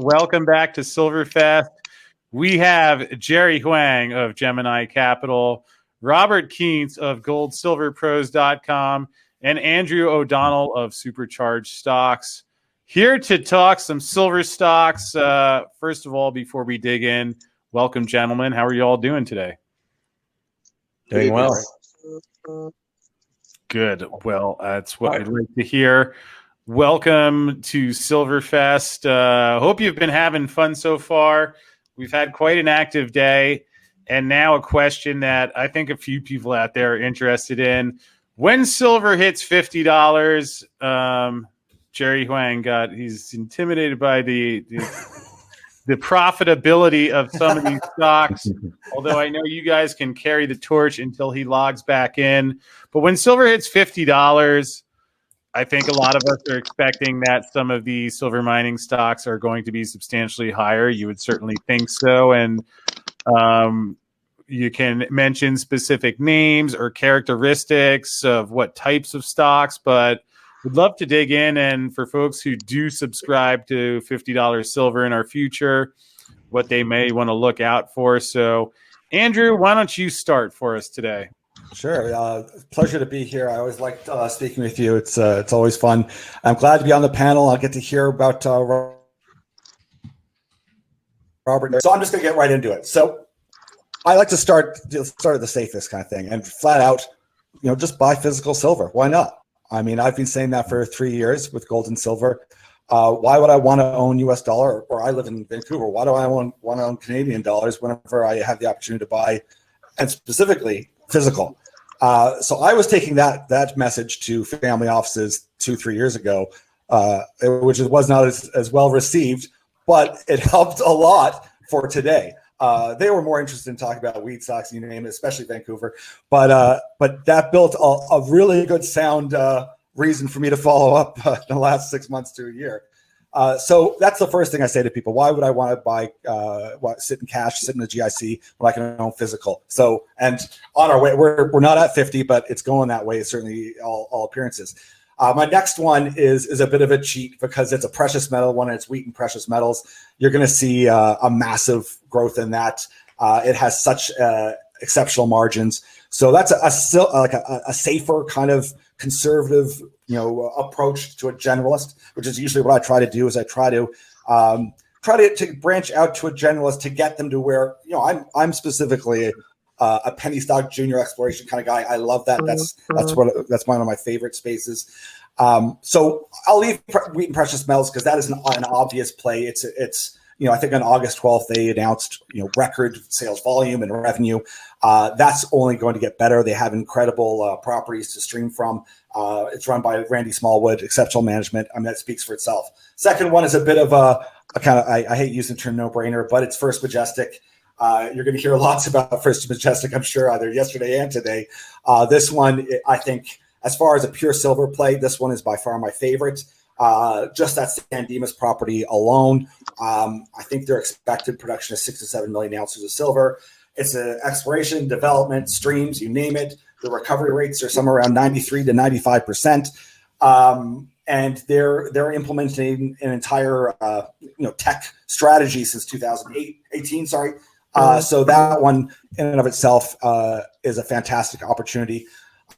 welcome back to Silverfest. We have Jerry Huang of Jemini Capital, Robert Kientz of GoldSilverPros.com, and Andrew O'Donnell of SuperCharged Stocks. Here to talk some silver stocks. First of all, before we dig in, welcome, gentlemen. How are you all doing today? Doing well. Good. Well, that's what I'd like to hear. Welcome to Silverfest. Hope you've been having fun so far. We've had quite an active day. And now a question that I think a few people out there are interested in. When silver hits $50, Jerry Huang he's intimidated by the profitability of some of these stocks, although I know you guys can carry the torch until he logs back in. But when silver hits $50, I think a lot of us are expecting that some of the silver mining stocks are going to be substantially higher. You would certainly think so. And you can mention specific names or characteristics of what types of stocks, but we'd love to dig in. And for folks who do subscribe to $50 silver in our future, what they may want to look out for. So, Andrew, why don't you start for us today? Sure. Pleasure to be here. I always like speaking with you. It's always fun. I'm glad to be on the panel. I'll get to hear about Robert. So I'm just going to get right into it. So I like to start at the safest kind of thing and flat out, just buy physical silver. Why not? I mean, I've been saying that for 3 years with gold and silver. Why would I want to own US dollar? Or I live in Vancouver. Why do I want to own Canadian dollars whenever I have the opportunity to buy, and specifically physical? So I was taking that message to family offices 2-3 years ago, which was not as well received, but it helped a lot for today. They were more interested in talking about weed stocks, you name it, especially Vancouver. But that built a really good sound reason for me to follow up in the last 6 months to a year. So that's the first thing I say to people. Why would I want to buy, sit in cash, sit in the GIC when I can own physical? So, and on our way, we're not at 50, but it's going that way. Certainly all appearances. My next one is a bit of a cheat because it's a precious metal one, and it's wheat and precious metals. You're going to see a massive growth in that. It has such exceptional margins. So that's a safer kind of conservative, approach to a generalist, which is usually what I try to do. Is I try to branch out to a generalist to get them to where I'm specifically a penny stock junior exploration kind of guy. I love that. That's one of my favorite spaces. So I'll leave wheat and precious metals because that is an obvious play. It's I think on August 12th they announced record sales volume and revenue. That's only going to get better. They have incredible properties to stream from. It's run by Randy Smallwood, exceptional management. I mean, that speaks for itself. Second one is a bit of a kind of, I hate using the term no-brainer, but it's First Majestic. You're going to hear lots about First Majestic, I'm sure, either yesterday and today. This one, I think, as far as a pure silver play, this one is by far my favorite. Just that San Dimas property alone, I think their expected production is 6 to 7 million ounces of silver. It's an exploration, development, streams, you name it. The recovery rates are somewhere around 93 to 95%. And they're implementing an entire tech strategy since 2018. So that one in and of itself is a fantastic opportunity.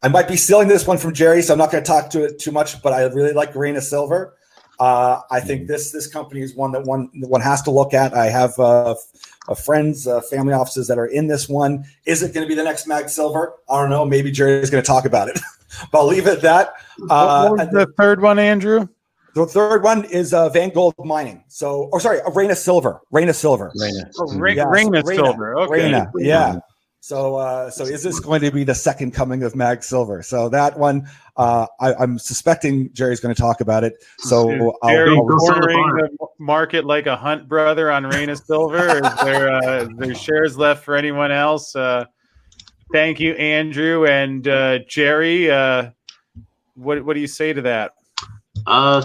I might be stealing this one from Jerry, so I'm not going to talk to it too much, but I really like Arena Silver. I think this company is one that one has to look at. I have friends, family offices that are in this one. Is it going to be the next Mag Silver? I don't know. Maybe Jerry is going to talk about it, but I'll leave it at that. What was the third one, Andrew? The third one is Van Gold Mining. Arena Silver. Reyna Silver. Reyna Silver. Okay. Reyna, yeah. So is this going to be the second coming of Mag Silver? So that one, I'm suspecting Jerry's going to talk about it. So Jerry cornering the market like a Hunt brother on Reyna Silver. Is there shares left for anyone else? Thank you, Andrew and Jerry. What do you say to that?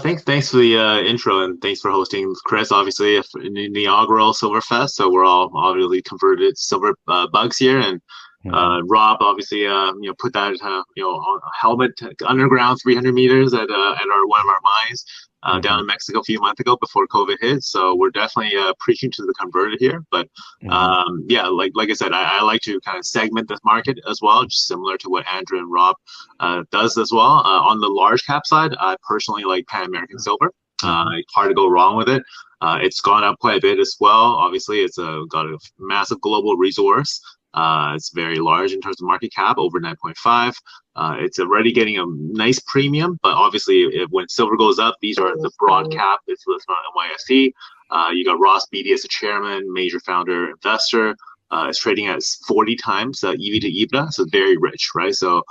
Thanks for the intro, and thanks for hosting Chris, obviously, in the inaugural Silverfest. So we're all obviously converted silver bugs here, and Rob obviously put that helmet underground 300 meters at one of our mines. down in Mexico a few months ago before COVID hit. So we're definitely preaching to the converted here. But yeah, like I said, I like to kind of segment this market as well, just similar to what Andrew and Rob does as well. On the large cap side, I personally like Pan American Silver. Hard to go wrong with it. It's gone up quite a bit as well. Obviously, it's got a massive global resource. It's very large in terms of market cap, over 9.5. It's already getting a nice premium, but obviously when silver goes up, these are the broad cap. It's listed on NYSE. You got Ross Beatty as the chairman, major founder, investor. It's trading at 40 times EV to EBITDA, so very rich, right? So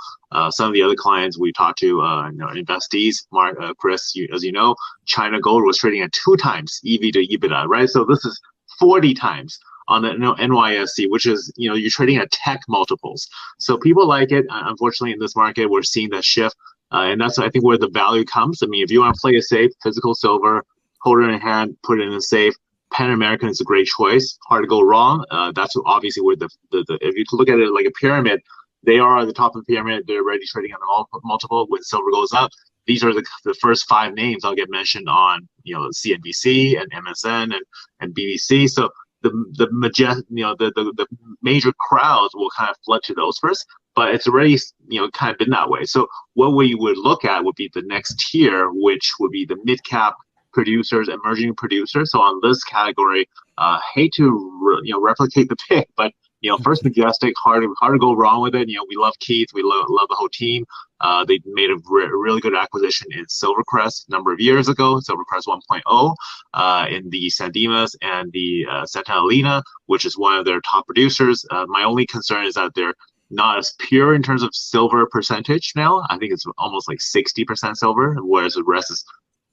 some of the other clients we talked to, investees, Mark, Chris, as you know, China Gold was trading at 2 times EV to EBITDA, right? So this is 40 times on the NYSE, which is, you're trading at tech multiples. So people like it. Unfortunately, in this market, we're seeing that shift. And that's, I think, where the value comes. I mean, if you want to play it safe, physical silver, hold it in hand, put it in a safe, Pan American is a great choice. Hard to go wrong. That's obviously where the if you look at it like a pyramid, they are at the top of the pyramid. They're already trading on the multiple. When silver goes up, these are the first 5 names I'll get mentioned on, CNBC and MSN and BBC. So the major crowds will kind of flood to those first, but it's already kind of been that way. So what we would look at would be the next tier, which would be the mid cap producers, emerging producers. So on this category, hate to replicate the pick, but First Majestic, hard to go wrong with it. We love Keith, we love the whole team. They made a really good acquisition in Silvercrest a number of years ago, Silvercrest 1.0, in the San Dimas and the Santa Elena, which is one of their top producers. My only concern is that they're not as pure in terms of silver percentage now. I think it's almost like 60% silver, whereas the rest is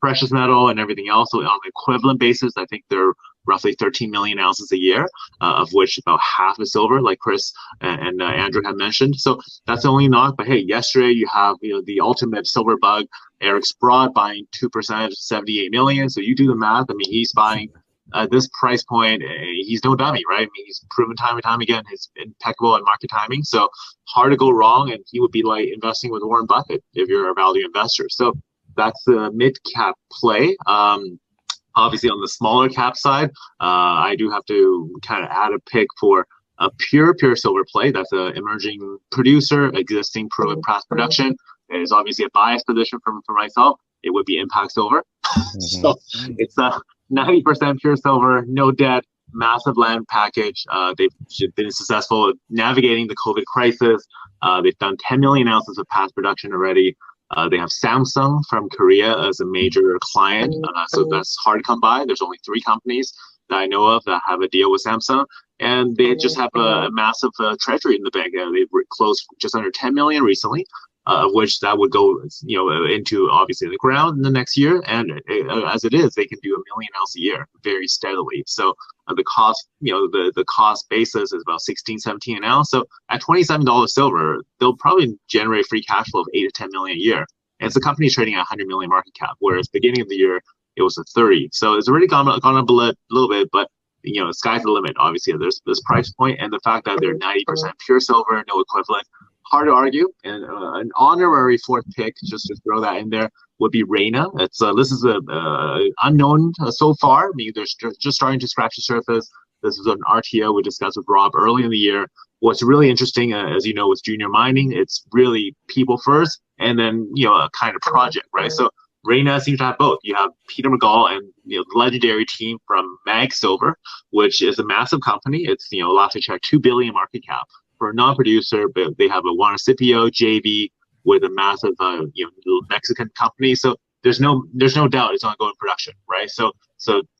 precious metal and everything else. So on an equivalent basis, I think they're roughly 13 million ounces a year, of which about half is silver, like Chris and Andrew had mentioned. So that's the only knock. But hey, yesterday you have the ultimate silver bug, Eric Sprott, buying 2%, 78 million. So you do the math. I mean, he's buying at this price point. He's no dummy, right? I mean, he's proven time and time again he's impeccable at market timing. So hard to go wrong, and he would be like investing with Warren Buffett if you're a value investor. So that's the mid-cap play. Obviously, on the smaller cap side, I do have to kind of add a pick for a pure silver play. That's an emerging producer, existing pro and past production. It is obviously a biased position for myself. It would be Impact Silver. So it's a 90% pure silver, no debt, massive land package. They've been successful navigating the COVID crisis. They've done 10 million ounces of past production already. They have Samsung from Korea as a major client, so that's hard to come by. There's only 3 companies that I know of that have a deal with Samsung, and they just have a massive treasury in the bank. They've closed just under 10 million recently, of which that would go, into obviously the ground in the next year. And as it is, they can do 1 million ounces a year very steadily. So the cost, the cost basis is about 16, 17 an ounce. So at $27 silver, they'll probably generate free cash flow of 8 to 10 million a year. And it's a company trading at 100 million market cap, whereas beginning of the year it was at 30. So it's already gone up a little bit, but sky's the limit. Obviously, there's this price point, and the fact that they're 90% pure silver, no equivalent. Hard to argue. And an honorary 4th pick, just to throw that in there, would be Reina. It's this is a unknown so far. I mean, they're just starting to scratch the surface. This is an RTO we discussed with Rob early in the year. What's really interesting, as you know, with junior mining, it's really people first, and then a kind of project, right? So Reina seems to have both. You have Peter McGall and the legendary team from Mag Silver, which is a massive company. It's a lot to check, 2 billion market cap. For a non-producer, but they have a Juanicipio JV with a massive Mexican company. So there's no doubt it's going to go in production, right? So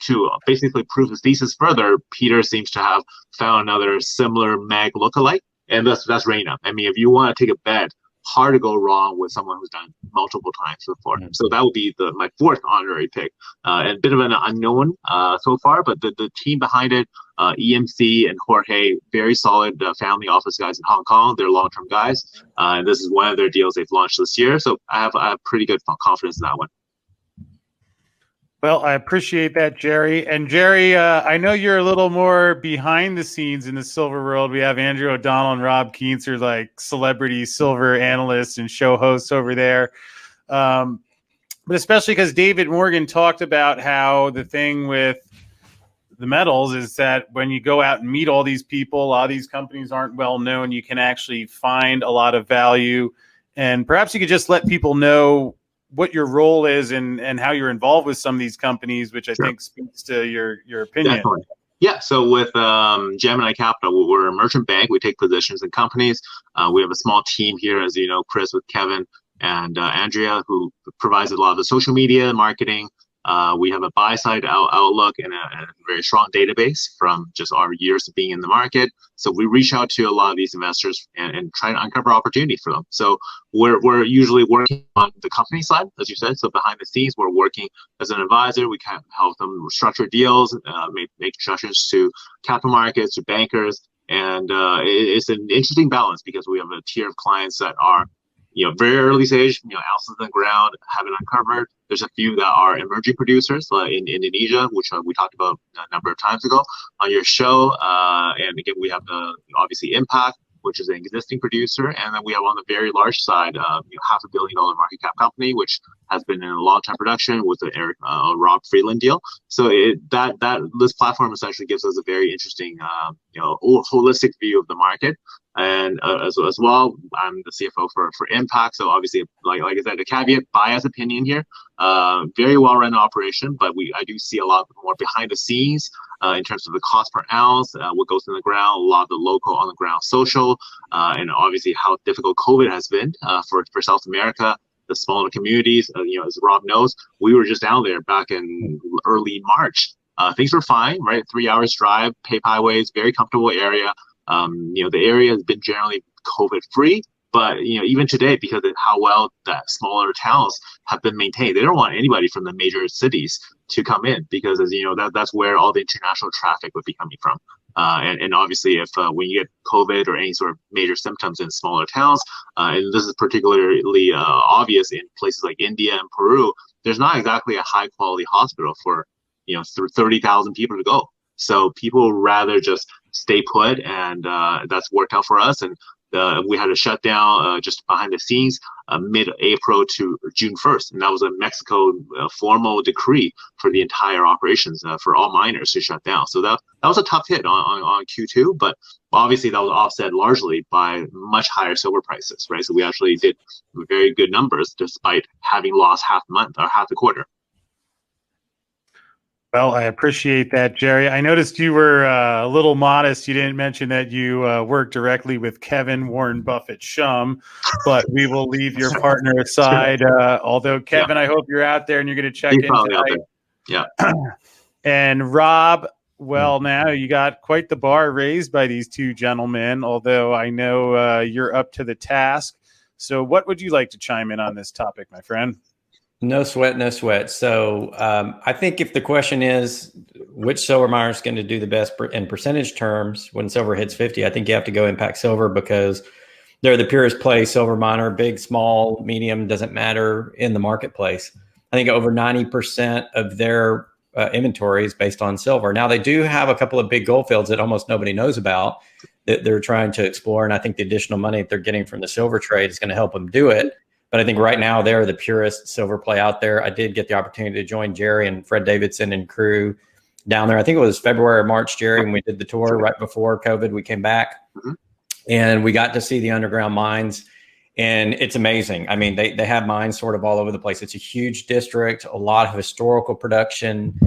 to basically prove his thesis further, Peter seems to have found another similar Mag lookalike, and that's Reina. I mean, if you want to take a bet, hard to go wrong with someone who's done multiple times before. So that would be my 4th honorary pick, and a bit of an unknown so far, but the team behind it, EMC and Jorge, very solid family office guys in Hong Kong. They're long-term guys, and this is one of their deals they've launched this year. So I have pretty good confidence in that one. Well, I appreciate that, Jerry. And Jerry, I know you're a little more behind the scenes in the silver world. We have Andrew O'Donnell and Rob Kientz are like celebrity silver analysts and show hosts over there. But but especially because David Morgan talked about how the thing with the metals is that when you go out and meet all these people, a lot of these companies aren't well known. You can actually find a lot of value, and perhaps you could just let people know what your role is and how you're involved with some of these companies, which I think speaks to your opinion. Definitely. Yeah, so with Jemini Capital, we're a merchant bank. We take positions in companies. We have a small team here, as you know, Chris with Kevin and Andrea, who provides a lot of the social media marketing. We have a buy-side outlook and a very strong database from just our years of being in the market. So we reach out to a lot of these investors and try to uncover opportunity for them. So we're usually working on the company side, as you said. So behind the scenes, we're working as an advisor. We can help them structure deals, make introductions to capital markets, to bankers. And it's an interesting balance because we have a tier of clients that are very early stage, ounces in the ground, haven't uncovered. There's a few that are emerging producers in Indonesia, which we talked about a number of times ago on your show. And again, we have obviously Impact, which is an existing producer. And then we have on the very large side, $500 million market cap company, which has been in a long-time production with the Rob Freeland deal. So this platform essentially gives us a very interesting, holistic view of the market. And as well, I'm the CFO for Impact. So obviously, like I said, a caveat, biased opinion here. Very well-run operation, but I do see a lot more behind the scenes in terms of the cost per ounce, what goes in the ground, a lot of the local on-the-ground social, and obviously how difficult COVID has been for South America, the smaller communities. As Rob knows, we were just down there back in early March. Things were fine, right? 3 hours drive, paved highways, very comfortable area. The area has been generally COVID free, but even today, because of how well that smaller towns have been maintained, they don't want anybody from the major cities to come in because, as you know, that's where all the international traffic would be coming from. And obviously, if when you get COVID or any sort of major symptoms in smaller towns, and this is particularly obvious in places like India and Peru, there's not exactly a high quality hospital for 30,000 people to go. So people rather just stay put, and that's worked out for us. And we had a shutdown just behind the scenes mid-April to June 1st. And that was a Mexico formal decree for the entire operations for all miners to shut down. So that was a tough hit on Q2, but obviously that was offset largely by much higher silver prices, right? So we actually did very good numbers despite having lost half the quarter. Well, I appreciate that, Jerry. I noticed you were a little modest. You didn't mention that you work directly with Kevin Warren Buffett Shum, but we will leave your partner aside. Although, Kevin, I hope you're out there and you're going to check in tonight. Yeah. And Rob, well, now you got quite the bar raised by these two gentlemen, although I know you're up to the task. So what would you like to chime in on this topic, my friend? No sweat, no sweat. So I think if the question is which silver miner is going to do the best in percentage terms when silver hits 50, I think you have to go Impact Silver because they're the purest play silver miner, big, small, medium, doesn't matter in the marketplace. I think over 90% of their inventory is based on silver. Now, they do have a couple of big gold fields that almost nobody knows about that they're trying to explore. And I think the additional money that they're getting from the silver trade is going to help them do it. But I think right now they're the purest silver play out there. I did get the opportunity to join Jerry and Fred Davidson and crew down there. I think it was February or March, Jerry, when we did the tour right before COVID. We came back and we got to see the underground mines. And it's amazing. I mean, they have mines sort of all over the place. It's a huge district, a lot of historical production.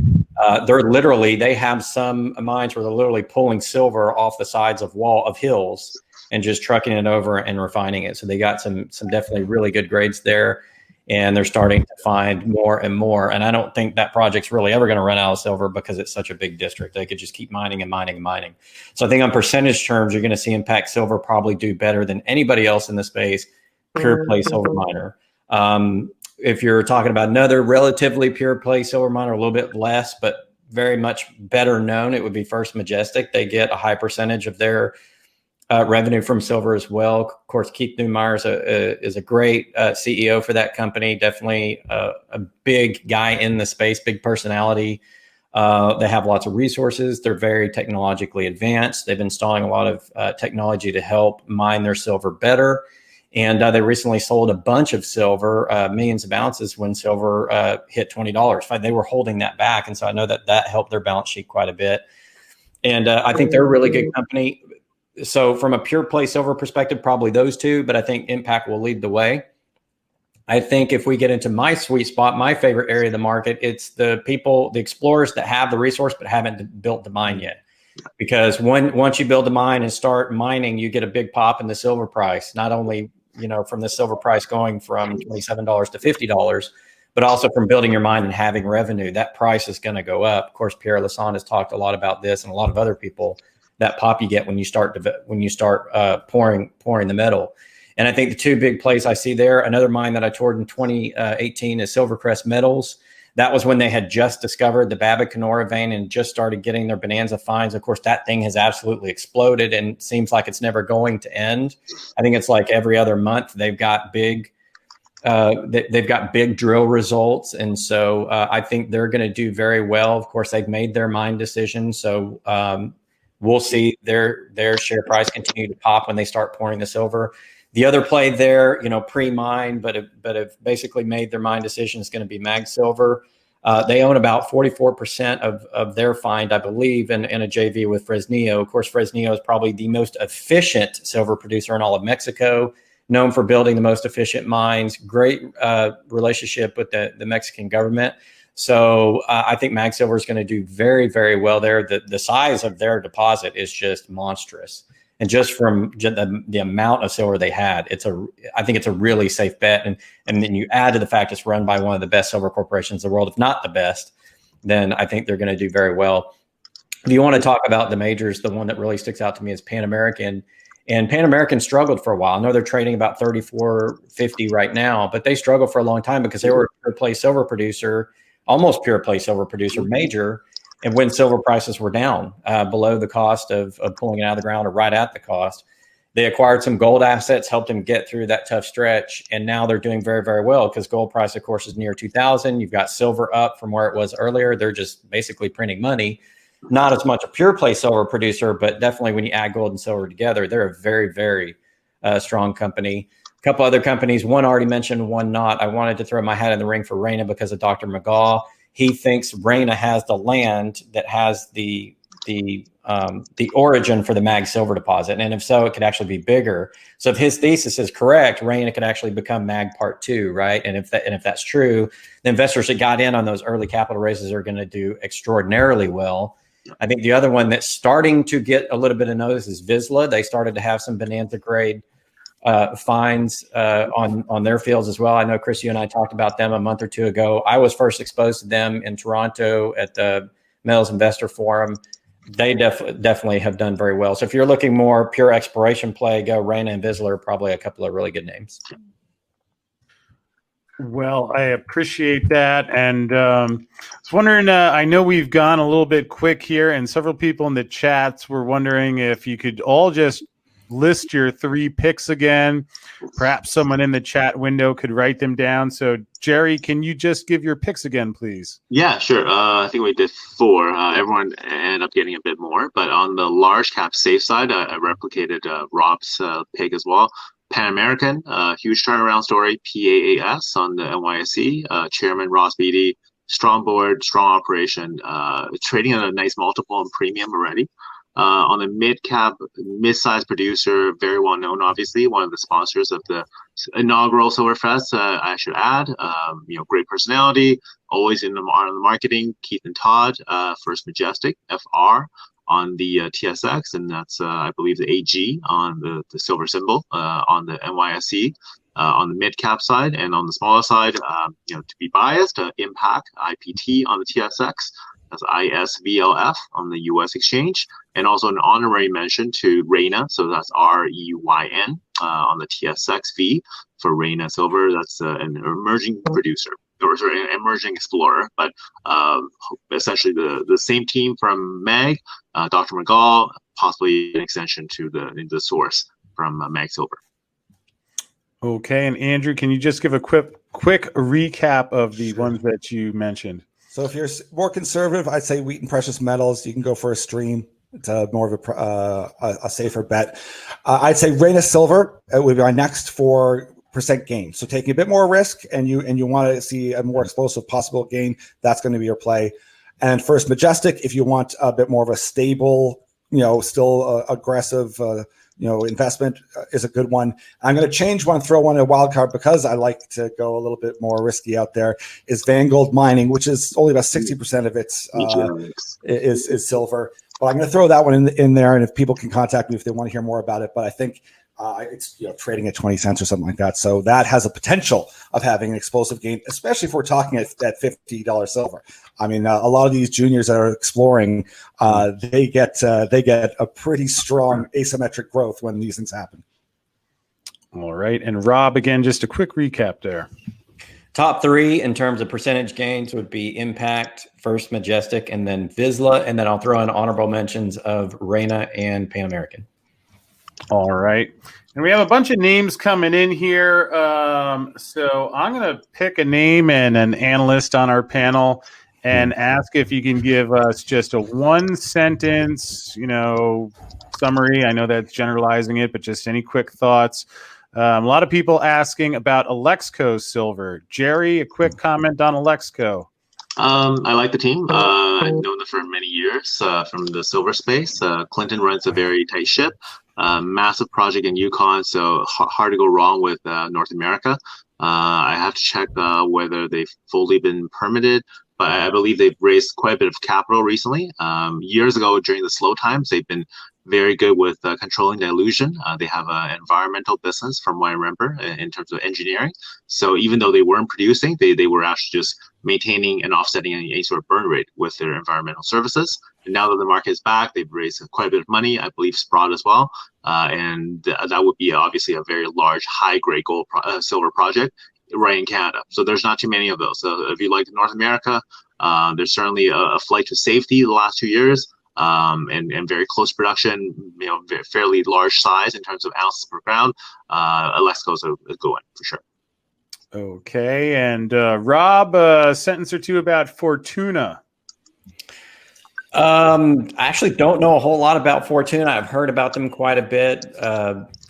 They have some mines where they're literally pulling silver off the sides of hills and just trucking it over and refining it. So they got some definitely really good grades there, and they're starting to find more and more. And I don't think that project's really ever going to run out of silver because it's such a big district. They could just keep mining and mining and mining. So I think on percentage terms, you're going to see Impact Silver probably do better than anybody else in the space, pure play silver miner. If you're talking about another relatively pure play silver miner, a little bit less, but very much better known, it would be First Majestic. They get a high percentage of their revenue from silver as well. Of course, Keith Neumeyer is a great CEO for that company. Definitely a big guy in the space, big personality. They have lots of resources. They're very technologically advanced. They've been installing a lot of technology to help mine their silver better. And they recently sold a bunch of silver, millions of ounces when silver hit $20. They were holding that back. And so I know that helped their balance sheet quite a bit. And I think they're a really good company. So from a pure play silver perspective, probably those two, but I think Impact will lead the way. I think if we get into my sweet spot, my favorite area of the market, it's the people, the explorers that have the resource but haven't built the mine yet. Because once you build the mine and start mining, you get a big pop in the silver price, not only, from the silver price going from $27 to $50, but also from building your mine and having revenue. That price is going to go up. Of course, Pierre Lassonde has talked a lot about this, and a lot of other people, that pop you get when you start pouring the metal. And I think the two big plays I see there, another mine that I toured in 2018 is Silvercrest Metals. That was when they had just discovered the Babicanora vein and just started getting their bonanza finds. Of course, that thing has absolutely exploded and seems like it's never going to end. I think it's like every other month they've got big drill results. And so I think they're going to do very well. Of course, they've made their mine decision. So we'll see their share price continue to pop when they start pouring the silver. The other play there, pre-mine, but have basically made their mine decision is going to be Mag Silver. They own about 44% of their find, I believe, in a JV with Fresnillo. Of course, Fresnillo is probably the most efficient silver producer in all of Mexico, known for building the most efficient mines, great relationship with the Mexican government. So I think Mag Silver is going to do very, very well there. The size of their deposit is just monstrous. And just from the amount of silver they had, I think it's a really safe bet. And then you add to the fact it's run by one of the best silver corporations in the world, if not the best, then I think they're going to do very well. If you want to talk about the majors, the one that really sticks out to me is Pan American. And Pan American struggled for a while. I know they're trading about $34.50 right now, but they struggled for a long time because they were a pure play silver producer, almost pure play silver producer major. And when silver prices were down below the cost of pulling it out of the ground or right at the cost, they acquired some gold assets, helped them get through that tough stretch. And now they're doing very, very well because gold price, of course, is near 2000. You've got silver up from where it was earlier. They're just basically printing money. Not as much a pure play silver producer, but definitely when you add gold and silver together, they're a very, very strong company. A couple other companies, one already mentioned, one not. I wanted to throw my hat in the ring for Reyna because of Dr. McGaw. He thinks Reyna has the land that has the origin for the Mag Silver deposit, and if so, it could actually be bigger. So if his thesis is correct, Reyna could actually become Mag Part 2, right? And if that's true, the investors that got in on those early capital raises are going to do extraordinarily well. I think the other one that's starting to get a little bit of notice is Vizsla. They started to have some bonanza grade finds on their fields as well. I know, Chris, you and I talked about them a month or two ago. I was first exposed to them in Toronto at the Metals Investor Forum. They definitely have done very well. So if you're looking more pure exploration play, go Reyna and Vizsla are probably a couple of really good names. Well, I appreciate that. And I was wondering, I know we've gone a little bit quick here, and several people in the chats were wondering if you could all just list your three picks again. Perhaps someone in the chat window could write them down. So, Jerry, can you just give your picks again, please? Yeah, sure. I think we did 4. Everyone ended up getting a bit more. But on the large cap safe side, I replicated Rob's pick as well. Pan American, huge turnaround story, PAAS on the NYSE. Chairman Ross Beatty, strong board, strong operation, trading at a nice multiple and premium already. On the mid-sized producer, very well known, obviously, one of the sponsors of the inaugural Silverfest, I should add. Great personality, always on the marketing. Keith and Todd, First Majestic, FR on the TSX, and that's, I believe, the AG on the silver symbol on the NYSE. On the mid-cap side, and on the smaller side, to be biased, Impact, IPT on the TSX. That's ISVLF on the U.S. exchange, and also an honorary mention to Reyna, so that's REYN on the TSXV for Reyna Silver. That's an emerging producer, or sorry, an emerging explorer, but essentially the same team from Mag, Dr. McGaw, possibly an extension to the source from Mag Silver. Okay, and Andrew, can you just give a quick recap of the ones that you mentioned? So if you're more conservative, I'd say Wheaton Precious Metals. You can go for a stream. It's more of a safer bet. I'd say Reina Silver would be my next for percent gain. So taking a bit more risk, and you want to see a more explosive possible gain, that's going to be your play. And First Majestic, if you want a bit more of a stable, still aggressive, investment, is a good one. I'm going to change one, throw one in a wild card because I like to go a little bit more risky out there. Is Vangold Mining, which is only about 60% of its is silver. But I'm going to throw that one in there, and if people can contact me if they want to hear more about it. But I think it's trading at 20 cents or something like that. So that has a potential of having an explosive gain, especially if we're talking at $50 silver. I mean, a lot of these juniors that are exploring, they get a pretty strong asymmetric growth when these things happen. All right. And Rob, again, just a quick recap there. Top three in terms of percentage gains would be Impact, First Majestic, and then Vizsla. And then I'll throw in honorable mentions of Reina and Pan American. All right. And we have a bunch of names coming in here. So I'm going to pick a name and an analyst on our panel and ask if you can give us just a one sentence, summary. I know that's generalizing it, but just any quick thoughts. A lot of people asking about Alexco Silver. Jerry, a quick comment on Alexco. I like the team. I've known them for many years from the silver space. Clinton runs a very tight ship. Massive project in Yukon, so hard to go wrong with North America. I have to check whether they've fully been permitted, but I believe they've raised quite a bit of capital recently. Years ago, during the slow times, they've been very good with controlling dilution. They have an environmental business, from what I remember, in terms of engineering. So even though they weren't producing, they were actually just maintaining and offsetting any sort of burn rate with their environmental services. And now that the market is back, they've raised quite a bit of money, I believe Sprott as well. And that would be obviously a very large, high-grade silver project right in Canada. So there's not too many of those. So if you like North America, there's certainly a flight to safety the last 2 years. And very close production, fairly large size in terms of ounces per pound. Alexco is a good one for sure. Okay, and Rob, a sentence or two about Fortuna. I actually don't know a whole lot about Fortuna. I've heard about them quite a bit.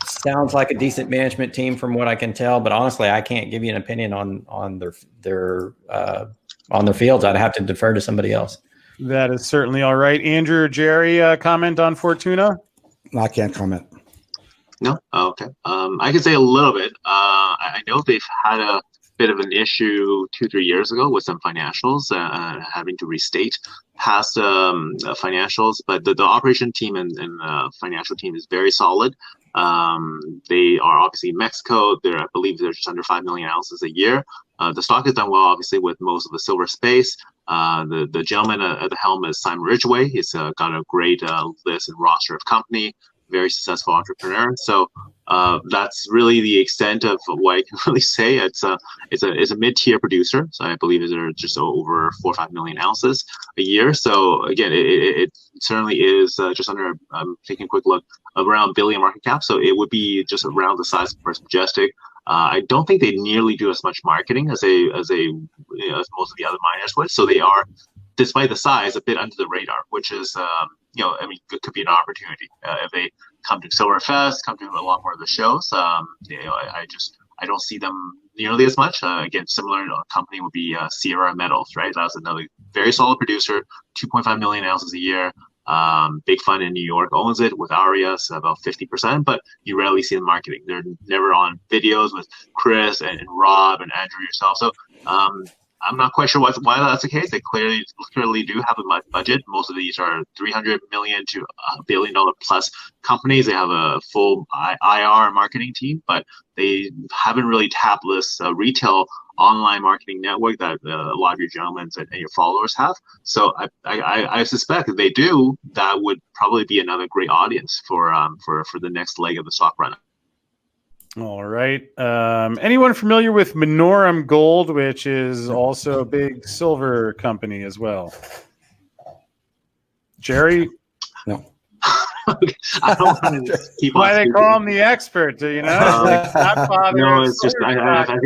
Sounds like a decent management team from what I can tell, but honestly, I can't give you an opinion on their fields. I'd have to defer to somebody else. That is certainly all right. Andrew or Jerry, comment on Fortuna? No, I can't comment. No? Oh, okay. I can say a little bit. I know they've had a bit of an issue 2-3 years ago with some financials, having to restate past financials, but the operation team and financial team is very solid. They are obviously in Mexico. I believe they're just under 5 million ounces a year. The stock has done well, obviously, with most of the silver space. The gentleman at the helm is Simon Ridgway. He's got a great list and roster of company, very successful entrepreneur. So that's really the extent of what I can really say. It's a mid-tier producer. So I believe they're just over 4 or 5 million ounces a year. So again, it certainly is just under. I'm taking a quick look, around $1 billion market cap. So it would be just around the size of First Majestic. I don't think they nearly do as much marketing as most of the other miners would. So they are, despite the size, a bit under the radar, which is, it could be an opportunity if they come to Silverfest, come to a lot more of the shows. I don't see them nearly as much. Again, similar company would be Sierra Metals, right? That's another very solid producer, 2.5 million ounces a year. Big fund in New York owns it with Arias, about 50%, but you rarely see them marketing. They're never on videos with Chris and Rob and Andrew yourself. So I'm not quite sure why that's the case. They clearly do have a budget. Most of these are $300 million to $1 billion plus companies. They have a full IR marketing team, but they haven't really tapped this retail online marketing network that a lot of your gentlemen and your followers have. So I suspect if they do, that would probably be another great audience for the next leg of the stock run. All right. Anyone familiar with Minorum Gold, which is also a big silver company as well? Jerry? No. I don't want to keep why on they speaking. call him the expert, like Godfather. No, it's just I think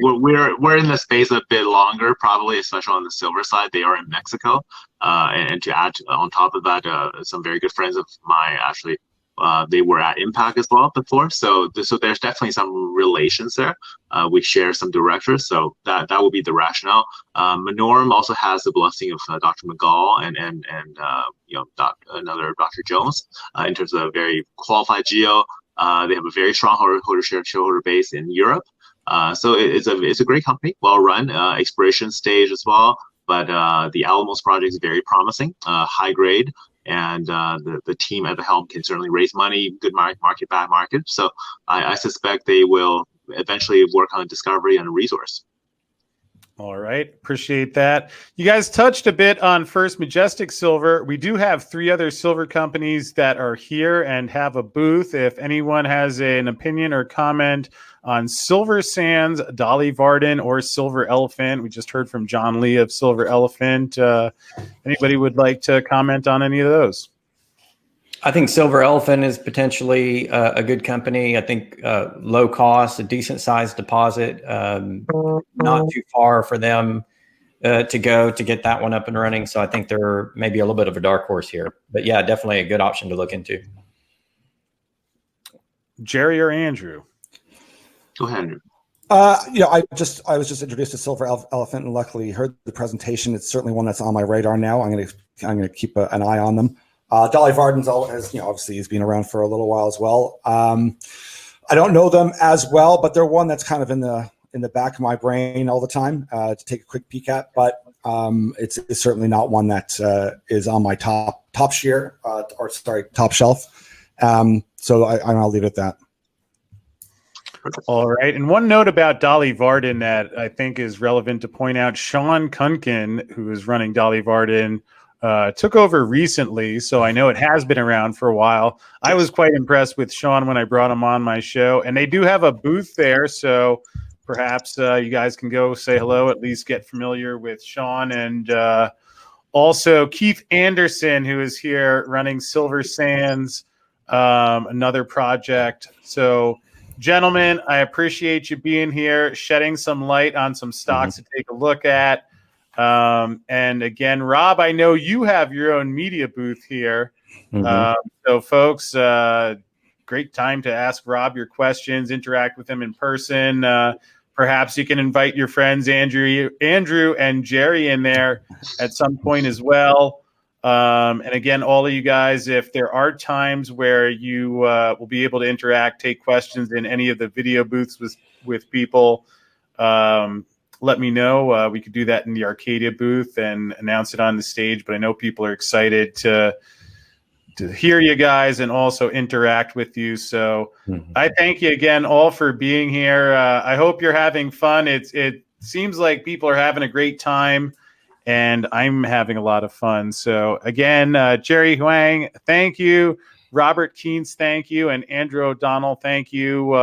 we're in the space a bit longer, probably, especially on the silver side. They are in Mexico, and to add on top of that, some very good friends of mine actually. They were at Impact as well before, so there's definitely some relations there. We share some directors, so that would be the rationale. Minorum also has the blessing of Dr. McGall and another Dr. Jones in terms of a very qualified geo. They have a very strong shareholder base in Europe, so it's a great company, well run, exploration stage as well. But the Alamos project is very promising, high grade. And the team at the helm can certainly raise money, good market, bad market. So I suspect they will eventually work on a discovery and a resource. All right. Appreciate that. You guys touched a bit on First Majestic Silver. We do have 3 other silver companies that are here and have a booth. If anyone has an opinion or comment on Silver Sands, Dolly Varden, or Silver Elephant, we just heard from John Lee of Silver Elephant. Anybody would like to comment on any of those? I think Silver Elephant is potentially a good company. I think low cost, a decent sized deposit, not too far for them to go to get that one up and running. So I think they're maybe a little bit of a dark horse here. But yeah, definitely a good option to look into. Jerry or Andrew? Go ahead, Andrew. I was just introduced to Silver Elephant, and luckily heard the presentation. It's certainly one that's on my radar now. I'm gonna keep an eye on them. Dolly Varden's obviously he's been around for a little while as well. I don't know them as well, but they're one that's kind of in the back of my brain all the time to take a quick peek at. But it's certainly not one that is on my top shelf. So I'll leave it at that. All right. And one note about Dolly Varden that I think is relevant to point out, Sean Kunkin, who is running Dolly Varden, took over recently. So I know it has been around for a while. I was quite impressed with Sean when I brought him on my show. And they do have a booth there. So perhaps you guys can go say hello, at least get familiar with Sean. And also Keith Anderson, who is here running Silver Sands, another project. So gentlemen, I appreciate you being here, shedding some light on some stocks to take a look at. And again, Rob, I know you have your own media booth here. So folks, great time to ask Rob your questions, interact with him in person. Perhaps you can invite your friends, Andrew and Jerry in there at some point as well. And again, all of you guys, if there are times where you will be able to interact, take questions in any of the video booths with people, let me know. We could do that in the Arcadia booth and announce it on the stage. But I know people are excited to hear you guys and also interact with you. So I thank you again all for being here. I hope you're having fun. It seems like people are having a great time. And I'm having a lot of fun. So again, Jerry Huang, thank you. Robert Kientz, thank you. And Andrew O'Donnell, thank you.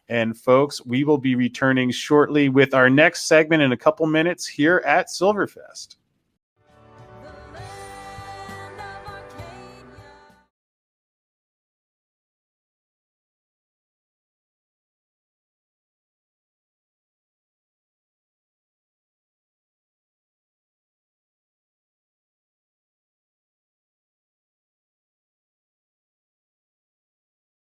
And folks, we will be returning shortly with our next segment in a couple minutes here at Silverfest.